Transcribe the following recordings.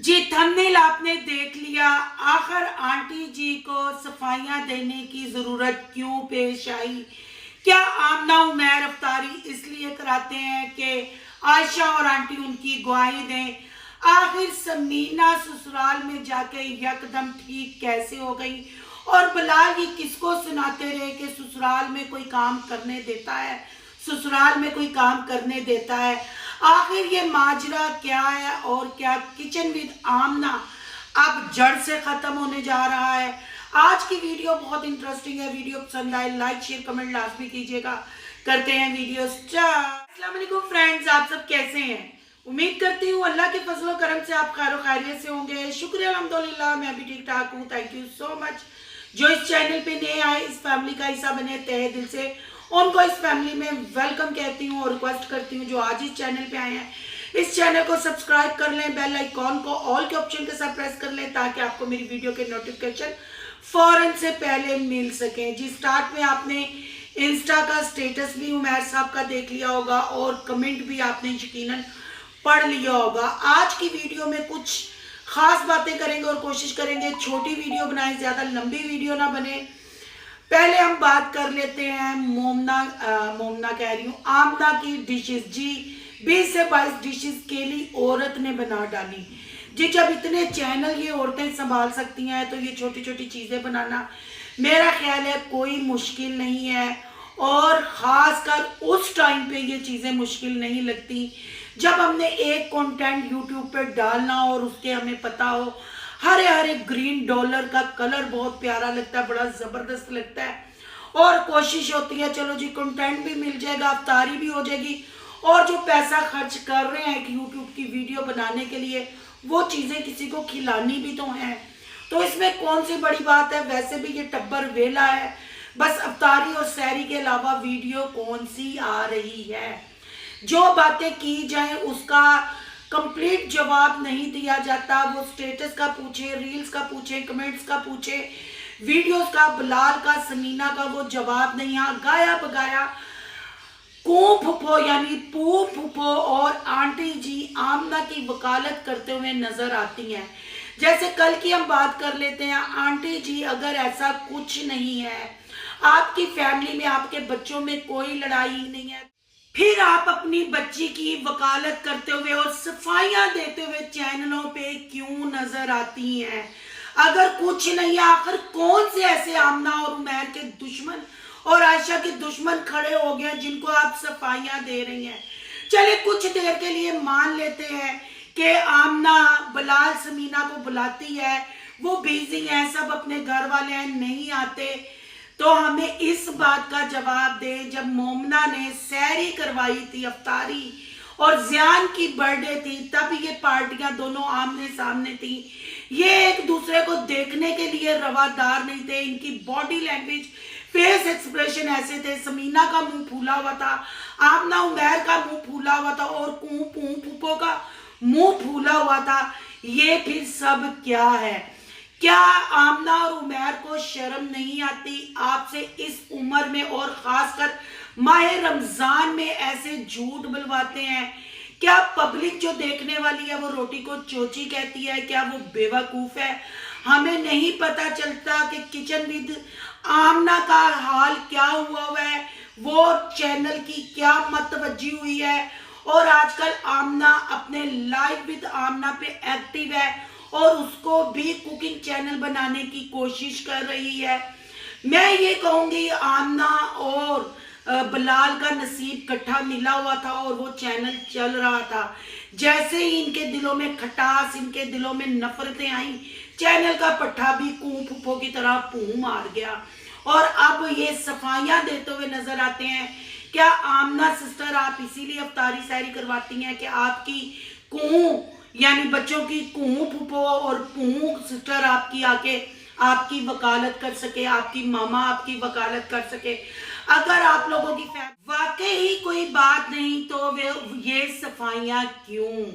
जी thumbnail आपने देख लिया। आखिर आंटी जी को सफाइयां देने की जरूरत क्यों पेश आई? क्या आमना उमैर अफ्तारी इसलिए कराते हैं कि आयशा और आंटी उनकी गवाही दें? आखिर समीना ससुराल में जाके यकदम ठीक कैसे हो गई? और बिलाल ये किसको सुनाते रहे कि ससुराल में कोई काम करने देता है, ससुराल में कोई काम करने देता है? आखिर ये माजरा क्या है? और क्या किचन विद आमना अब जड़ से खत्म होने जा रहा है? आज की वीडियो बहुत इंटरेस्टिंग है। वीडियो पसंद आए लाइक शेयर कमेंट लाजमी कीजिएगा। करते हैं वीडियो स्टार्ट। अस्सलाम वालेकुम फ्रेंड्स, आप सब कैसे हैं? उम्मीद करती हूँ अल्लाह के फजलो करम से आप खैर खैरियत से होंगे। शुक्रिया अल्हम्दुलिल्लाह, मैं भी ठीक ठाक हूँ। Thank you so much. जो इस चैनल पे नए आए, इस फैमिली का हिस्सा बने, तहे दिल से उनको इस फैमिली में वेलकम कहती हूँ और रिक्वेस्ट करती हूँ जो आज इस चैनल पे आए हैं इस चैनल को सब्सक्राइब कर लें, बेल आइकॉन को ऑल के ऑप्शन के साथ प्रेस कर लें ताकि आपको मेरी वीडियो के नोटिफिकेशन फौरन से पहले मिल सके। जी स्टार्ट में आपने इंस्टा का स्टेटस भी उमैर साहब का देख लिया होगा और कमेंट भी आपने यकीनन पढ़ लिया होगा। आज की वीडियो में कुछ खास बातें करेंगे और कोशिश करेंगे छोटी वीडियो बनाएं, ज्यादा लंबी वीडियो ना बने। पहले हम बात कर लेते हैं मोमना कह रही हूँ आमना की डिशेस। जी 20 से 22 डिशेस केली औरत ने बना डाली। जी जब इतने चैनल ये औरतें संभाल सकती हैं तो ये छोटी छोटी चीजें बनाना मेरा ख्याल है कोई मुश्किल नहीं है। और खासकर उस टाइम पे ये चीजें मुश्किल नहीं लगती जब हमने एक कंटेंट यूट्यूब पे डालना और उसके हमें पता हो हरे हरे ग्रीन डॉलर का कलर बहुत प्यारा लगता है, बड़ा जबरदस्त लगता है। और कोशिश होती है चलो जी कंटेंट भी मिल जाएगा, अफ्तारी भी हो जाएगी और जो पैसा खर्च कर रहे हैं कि यूट्यूब की वीडियो बनाने के लिए वो चीजें किसी को खिलानी भी तो है। तो इसमें कौन सी बड़ी बात है? वैसे भी ये टब्बर वेला है, बस अफ्तारी और सहरी के अलावा वीडियो कौन सी आ रही है? जो बातें की जाए उसका कंप्लीट जवाब नहीं दिया जाता। वो स्टेटस का पूछे, रील्स का पूछे, कमेंट्स का पूछे, वीडियोस का, बिलाल का, समीना का, वो जवाब नहीं। यहाँ गाया बगाया कू फुफो यानी पू फुफो और आंटी जी आमना की वकालत करते हुए नजर आती हैं। जैसे कल की हम बात कर लेते हैं, आंटी जी अगर ऐसा कुछ नहीं है, आपकी फैमिली में आपके बच्चों में कोई लड़ाई नहीं है, फिर आप अपनी बच्ची की वकालत करते हुए और सफाइयां देते हुए चैनलों पे क्यों नजर आती हैं? अगर कुछ नहीं, आखिर कौन से ऐसे आमना और उमैर के दुश्मन और आयशा के दुश्मन खड़े हो गए जिनको आप सफाइयां दे रही हैं? चले कुछ देर के लिए मान लेते हैं कि आमना बिलाल समीना को बुलाती है, वो बिजी है, सब अपने घर वाले हैं, नहीं आते। तो हमें इस बात का जवाब दें, जब मोमना ने सहरी करवाई थी अफ्तारी और जियान की बर्थडे थी तब ये पार्टियां दोनों आमने सामने थी, ये एक दूसरे को देखने के लिए रवादार नहीं थे। इनकी बॉडी लैंग्वेज, फेस एक्सप्रेशन ऐसे थे। समीना का मुंह फूला हुआ था, आमना उमैर का मुंह फूला हुआ था और फूफो का मुंह फूला हुआ था। ये फिर सब क्या है? क्या आमना और उमैर को शर्म नहीं आती आपसे इस उम्र में और खासकर माह रमजान में ऐसे झूठ बुलवाते हैं? क्या पब्लिक जो देखने वाली है वो रोटी को चोची कहती है? क्या वो बेवकूफ है? हमें नहीं पता चलता कि किचन विद आमना का हाल क्या हुआ है, वो चैनल की क्या मतवज्जी हुई है। और आजकल आमना अपने लाइव विद आमना पे एक्टिव है और उसको भी कुकिंग चैनल बनाने की कोशिश कर रही है। मैं ये कहूंगी आमना और बिलाल का नसीब इकट्ठा मिला हुआ था और वो चैनल चल रहा था। जैसे ही इनके दिलों में खटास, इनके दिलों में नफरतें आई, चैनल का पट्टा भी कूं फुफो की तरह पूं मार गया और अब ये सफाइयां देते हुए नजर आते हैं। क्या आमना सिस्टर आप इसीलिए अफ्तारी सहरी करवाती हैं कि आपकी कूं यानी बच्चों की कूं फुफो और पूं सिस्टर आपकी आके आपकी वकालत कर सके, आपकी मामा आपकी वकालत कर सके? अगर आप लोगों की वाकई ही कोई बात नहीं तो वे ये सफाइयां क्यों?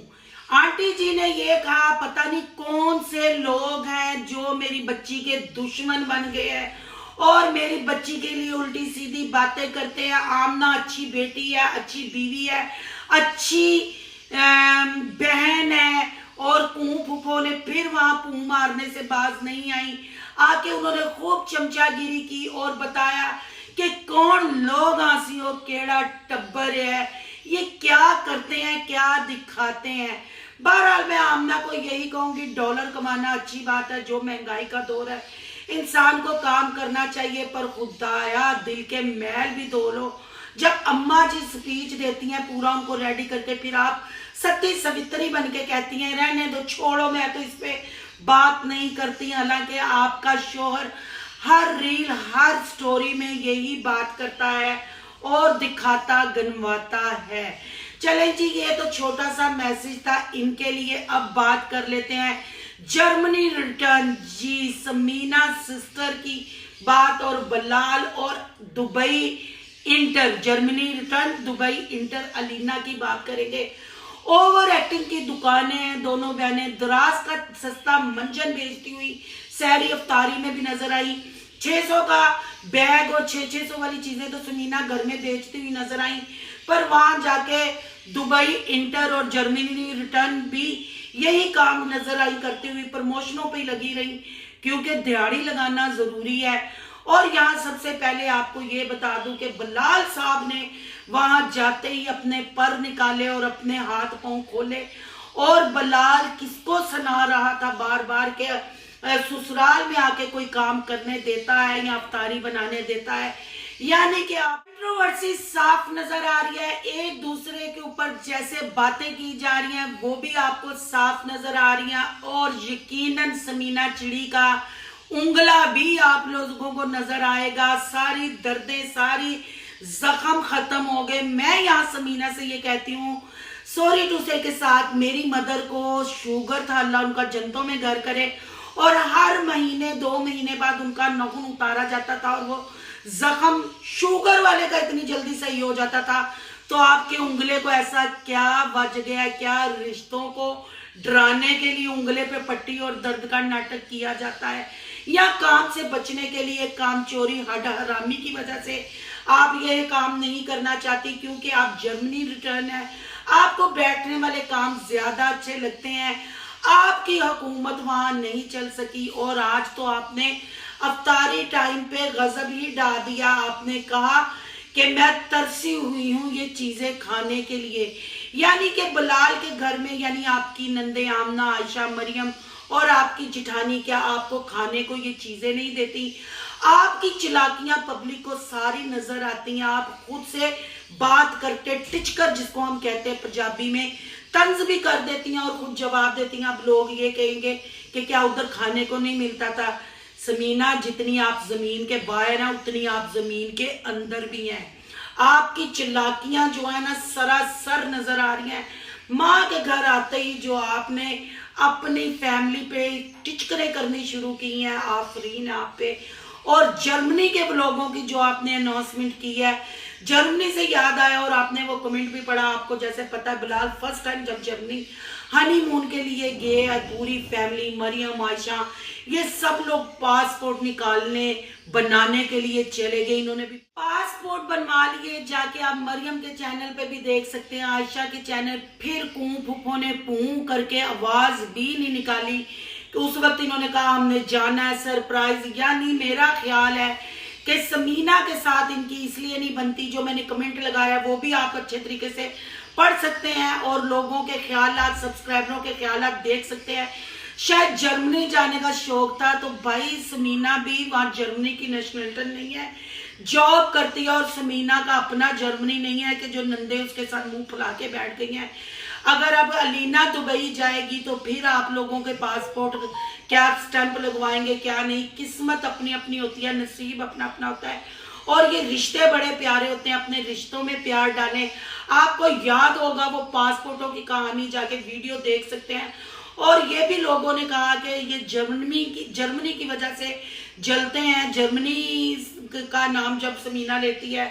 आंटी जी ने ये कहा पता नहीं कौन से लोग हैं जो मेरी बच्ची के दुश्मन बन गए हैं और मेरी बच्ची के लिए उल्टी सीधी बातें करते हैं। आमना अच्छी बेटी है, अच्छी बीवी है, अच्छी बहन है और कूं फूफो ने फिर वहां पू मारने से बाज नहीं आई। आके उन्होंने खूब चमचागिरी की और बताया कि कौन लोग हंसी और केड़ा टब्बर है, ये क्या करते हैं, क्या दिखाते हैं। बहरहाल मैं आमना को यही कहूंगी, डॉलर कमाना अच्छी बात है, जो महंगाई का दौर है इंसान को काम करना चाहिए, पर खुदाया दिल के मैल भी धो लो। जब अम्मा जी स्पीच देती हैं पूरा उनको रेडी करके, फिर आप सती सवित्री बन के कहती हैं रहने दो, छोड़ो, मैं तो इस पे बात नहीं करती। हालांकि आपका शोहर हर रील हर स्टोरी में यही बात करता है और दिखाता गनवाता है। चलें जी, ये तो छोटा सा मैसेज था इनके लिए। अब बात कर लेते हैं जर्मनी रिटर्न जी, समीना सिस्टर की बात और बलाल और Dubai inter, Germany return Dubai inter Alina की बात करेंगे। ओवर एक्टिंग की दुकानें हैं दोनों बहनें, दराज का सस्ता मंजन बेचती हुई सहरी अफ्तारी में भी नजर आई। 600 का बैग और 600 वाली चीजें तो समीना घर में बेचती हुई नजर आई, पर वहां जाके दुबई इंटर और जर्मनी रिटर्न भी यही काम नजर आई करती हुई प्रमोशनों पे लगी रही, क्योंकि दिहाड़ी लगाना जरूरी है। और यहाँ सबसे पहले आपको ये बता दूं कि बलाल साहब ने वहां जाते ही अपने पर निकाले और अपने हाथ पांव खोले, और बलाल किसको सुना रहा था बार बार के ससुराल में आके कोई काम करने देता है या अफ्तारी बनाने देता है। यानी कि आप कंट्रोवर्सी साफ नजर आ रही है, एक दूसरे के ऊपर जैसे बातें की जा रही हैं वो भी आपको साफ नजर आ रही हैं, और यकीनन समीना चिड़ी का उंगला भी आप लोगों को नजर आएगा। सारी दर्दें सारी जख्म खत्म हो गए। मैं यहाँ समीना से ये कहती हूँ, सॉरी टू से के साथ, मेरी मदर को शुगर था, अल्लाह उनका जन्नतों में घर करे, और हर महीने 2 महीने बाद उनका नाखून उतारा जाता था और वो जख्म शुगर वाले का इतनी जल्दी सही हो जाता था। तो आपके उंगले को ऐसा क्या बच गया, क्या रिश्तों को डराने के लिए उंगले पे पट्टी और दर्द का नाटक किया जाता है, या काम से बचने के लिए, काम चोरी हड हरामी की वजह से आप यह काम नहीं करना चाहती क्योंकि आप जर्मनी रिटर्न है, आपको बैठने वाले काम ज्यादा अच्छे लगते हैं, आपकी हुकूमत वहां नहीं चल सकी। और आज तो आपने अफ्तारी टाइम पे गजब ही डा दिया। आपने कहा कि मैं तरसी हुई हूँ ये चीजें खाने के लिए, यानी कि बलाल के घर में, यानी आपकी नंदे आमना, आयशा, मरियम और आपकी जिठानी क्या आपको खाने को ये चीजें नहीं देती? आपकी चालाकियां पब्लिक को सारी नजर आती हैं। आप खुद से बात करके टिचकर, जिसको हम कहते हैं पंजाबी में, तंज भी कर देती हैं और खुद जवाब देती हैं। अब लोग ये कहेंगे कि क्या उधर खाने को नहीं मिलता था? समीना, जितनी आप जमीन के बाहर हैं उतनी आप जमीन के अंदर भी हैं। आपकी चालाकियां जो है ना सरासर नजर आ रही हैं। माँ के घर आते ही जो आपने अपनी फैमिली पे टिचकरे करनी शुरू की हैं, आफरीन आप पे। और जर्मनी के लोगों की जो आपने अनाउंसमेंट की है, जर्मनी से याद आया और आपने वो कमेंट भी पढ़ा। आपको जैसे पता है बिलाल फर्स्ट टाइम जब जर्मनी हनीमून के लिए गए, पूरी फैमिली, मरियम, आयशा, ये सब लोग पासपोर्ट निकालने बनाने के लिए चले गए। इन्होंने भी पासपोर्ट बनवा लिए। जाके आप मरियम के चैनल पे भी देख सकते हैं, आयशा के चैनल। फिर कूं फूफो ने पू करके आवाज भी नहीं निकाली। तो उस वक्त इन्होंने कहा हमने जाना है सरप्राइज। यानी मेरा ख्याल है कि समीना के साथ इनकी इसलिए नहीं बनती। जो मैंने कमेंट लगाया वो भी आप अच्छे तरीके से पढ़ सकते हैं और लोगों के ख्यालात, सब्सक्राइबरों के ख्यालात देख सकते हैं। शायद जर्मनी जाने का शौक था, तो भाई समीना भी वहां जर्मनी की नेशनलिटी नहीं है, जॉब करती है। और समीना का अपना जर्मनी नहीं है कि जो नंदे उसके साथ मुंह फुला के बैठ गई हैं। अगर अब अलीना दुबई जाएगी तो फिर आप लोगों के पासपोर्ट क्या स्टैंप लगवाएंगे क्या नहीं, किस्मत अपनी अपनी होती है, नसीब अपना अपना होता है। और ये रिश्ते बड़े प्यारे होते हैं, अपने रिश्तों में प्यार डालें। आपको याद होगा वो पासपोर्टों की कहानी, जाके वीडियो देख सकते हैं। और ये भी लोगों ने कहा कि ये जर्मनी की वजह से जलते हैं। जर्मनी का नाम जब समीना लेती है,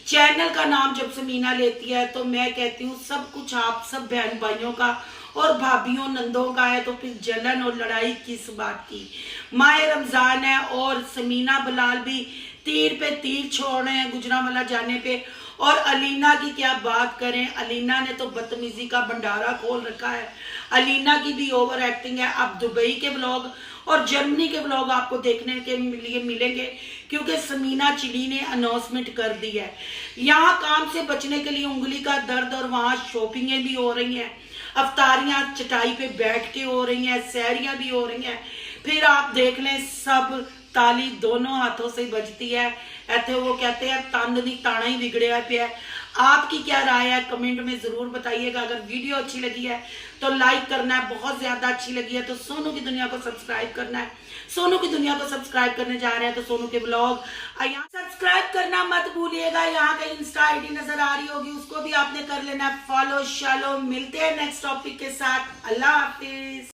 चैनल का नाम जब समीना लेती है, तो मैं कहती हूँ सब कुछ आप सब बहन भाइयों का और भाभीियों नंदों का है, तो फिर जलन और लड़ाई किस बात की। माह रमजान है और समीना बलाल भी तीर पे तीर छोड़ रहे हैं गुजरांवाला जाने पे। और अलीना की क्या बात करें, अलीना ने तो बदतमीजी का भंडारा खोल रखा है। अलीना की भी ओवर एक्टिंग है। अब दुबई के व्लॉग और जर्मनी के व्लॉग आपको देखने के लिए मिलेंगे, क्योंकि समीना चिली ने अनाउंसमेंट कर दी है। यहाँ काम से बचने के लिए उंगली का दर्द और वहाँ शॉपिंगें भी हो रही हैं, अफ्तारियां चटाई पे बैठ के हो रही हैं, सैरियां भी हो रही हैं। फिर आप देख लें सब ताली दोनों हाथों से बजती है। ऐसे वो कहते हैं तंद दी ताना ही बिगड़िया पिया है। आपकी क्या राय है कमेंट में जरूर बताइएगा। अगर वीडियो अच्छी लगी है तो लाइक करना है, बहुत ज्यादा अच्छी लगी है तो सोनू की दुनिया को सब्सक्राइब करना है। सोनू की दुनिया को सब्सक्राइब करने जा रहे हैं तो सोनू के ब्लॉग यहाँ सब्सक्राइब करना मत भूलिएगा। यहाँ का इंस्टा आईडी नजर आ रही होगी, उसको भी आपने कर लेना फॉलो। चलो मिलते हैं नेक्स्ट टॉपिक के साथ। अल्लाह हाफिज।